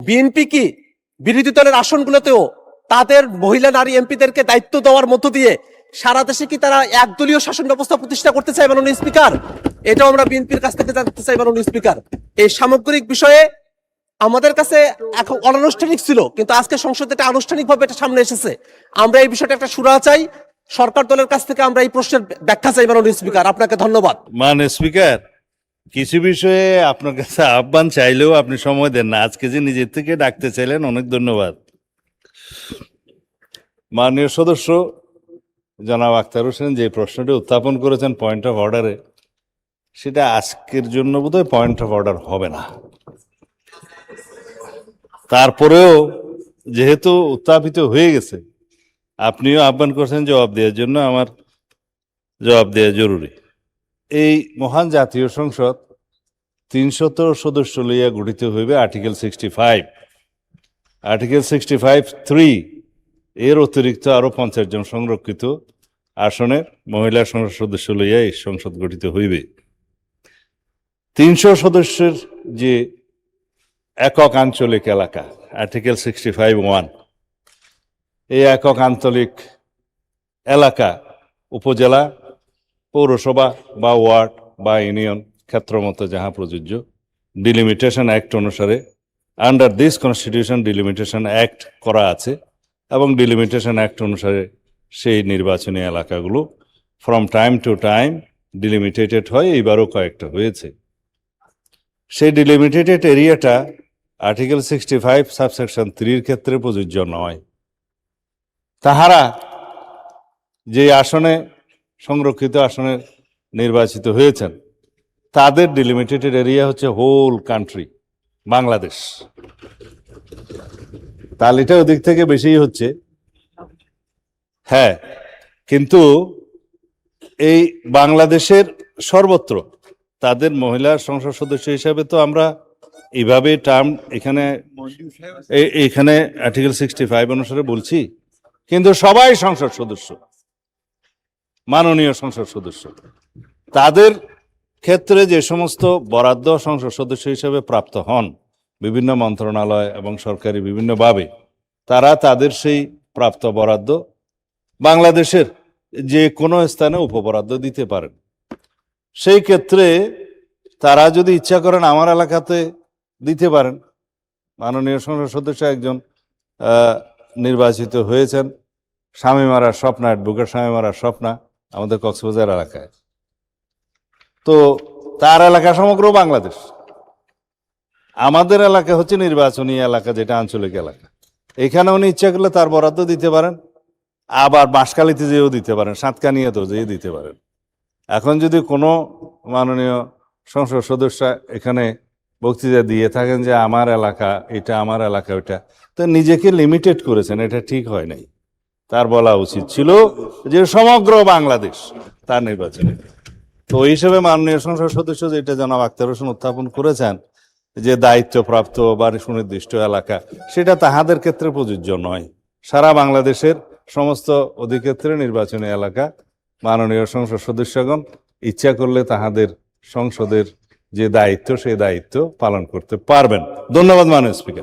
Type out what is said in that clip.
BNP কি বিরোধী দলের আসনগুলোতেও তাদের মহিলা নারী এমপিদেরকে দায়িত্ব দেওয়ার মধ্য দিয়ে সারা দেশে কি তারা একদলীয় শাসন ব্যবস্থা প্রতিষ্ঠা করতে চায় মাননীয় স্পিকার? এটাও আমরা বিএনপির কাছ থেকে জানতে চাই মাননীয় স্পিকার। এই সামগ্রিক বিষয়ে আমাদের কাছে এখন অনানুষ্ঠানিক ছিল, কিন্তু আজকে সংসদে এটা আনুষ্ঠানিকভাবে এটা সামনে এসেছে। আমরা এই বিষয়টা একটা সুরাহা চাই সরকার দলের কাছ থেকে, আমরা এই প্রশ্নের ব্যাখ্যা চাই মাননীয় স্পিকার। আপনাকে ধন্যবাদ। মাননীয় স্পিকার, কিছু বিষয়ে আপনার কাছে আহ্বান চাইলেও আপনি সময় দেন না। আজকে যে নিজের থেকে ডাকতে চাইলেন, অনেক ধন্যবাদ। মাননীয় সদস্য জনাব আখতার হোসেন যে প্রশ্নটি উত্থাপন করেছেন পয়েন্ট অফ অর্ডারে, সেটা আজকের জন্য বোধহয় পয়েন্ট অফ অর্ডার হবে না। তারপরেও যেহেতু উত্থাপিত হয়ে গেছে, আপনিও আহ্বান করছেন জবাব দেওয়ার জন্য, আমার জবাব দেওয়া জরুরি। এই মহান জাতীয় সংসদ 300 সদস্য লইয়া গঠিত হইবে আর্টিকেল 65। আর্টিকেল 65(3) এর অতিরিক্ত আরো 50 জন সংরক্ষিত আসনের মহিলা সংসদ সদস্য লইয়া এই সংসদ গঠিত হইবে। 300 সদস্যের যে একক আঞ্চলিক এলাকা, আর্টিকেল 65(1), এই একক আঞ্চলিক এলাকা উপজেলা, পৌরসভা বা ওয়ার্ড বা ইউনিয়ন ক্ষেত্রমতো যাহা প্রযোজ্য, ডিলিমিটেশন অ্যাক্ট অনুসারে under this constitution delimitation act করা আছে, এবং ডিলিমিটেশন অ্যাক্ট অনুসারে সেই নির্বাচনী এলাকাগুলো ফ্রম টাইম টু টাইম ডিলিমিটেটেড হয়। এইবারও কয়েকটা হয়েছে। সেই ডিলিমিটেটেড এরিয়াটা আর্টিকেল 65 সাবসেকশন 3 ক্ষেত্রে প্রযোজ্য নয়। তাহারা যে আসনে সংরক্ষিত আসনে নির্বাচিত হয়েছেন, তাদের ডিলিমিটেটেড এরিয়া হচ্ছে হোল কান্ট্রি বাংলাদেশ। তাহলে এটা ওদিক থেকে বেশি হচ্ছে। হ্যাঁ, কিন্তু এই বাংলাদেশের সর্বত্র তাদের মহিলা সংসদ সদস্য হিসাবে তো আমরা এইভাবে টার্ম এখানে আর্টিকেল 65 অনুসারে বলছি, কিন্তু সবাই সংসদ সদস্য, মাননীয় সংসদ সদস্য। তাদের ক্ষেত্রে যে সমস্ত বরাদ্দ সংসদ সদস্য হিসেবে প্রাপ্ত হন বিভিন্ন মন্ত্রণালয় এবং সরকারি বিভিন্নভাবে, তারা তাদের সেই প্রাপ্ত বরাদ্দ বাংলাদেশের যে কোনো স্থানে উপবরাদ্দ দিতে পারেন। সেই ক্ষেত্রে তারা যদি ইচ্ছা করেন আমার এলাকাতে দিতে পারেন। মাননীয় সংসদ সদস্য একজন নির্বাচিত হয়েছেন স্বামীমারা স্বপ্না, অ্যাডভোকেট স্বামীমারা স্বপ্না, আমাদের কক্সবাজার এলাকায়। তো তার এলাকা সমগ্র বাংলাদেশ। আমাদের এলাকা হচ্ছে নির্বাচনী এলাকা, যেটা আঞ্চলিক এলাকা। এখানে উনি ইচ্ছা করলে তার বরাদ্দ দিতে পারেন, আবার বাঁশখালীতে যেয়েও দিতে পারেন, সাতকানিয়াতেও যেয়ে দিতে পারেন। এখন যদি কোনো মাননীয় সংসদ সদস্য এখানে বক্তৃতা দিয়ে থাকেন যে আমার এলাকা এটা, আমার এলাকা ওইটা, তো নিজেকে লিমিটেড করেছেন, এটা ঠিক হয় নাই। তার বলা উচিত ছিল যে সমগ্র বাংলাদেশ তার নির্বাচনে। তো ওই হিসেবে মাননীয় সংসদ সদস্য যেটা জনাব আখতার হোসেন উত্থাপন করেছেন যে দায়িত্বপ্রাপ্ত বা সুনির্দিষ্ট এলাকা, সেটা তাহাদের ক্ষেত্রে প্রযোজ্য নয়। সারা বাংলাদেশের সমস্ত অধিক্ষেত্রে নির্বাচনী এলাকা মাননীয় সংসদ সদস্যগণ ইচ্ছা করলে তাহাদের সংসদের যে দায়িত্ব, সেই দায়িত্ব পালন করতে পারবেন। ধন্যবাদ মাননীয় স্পিকার।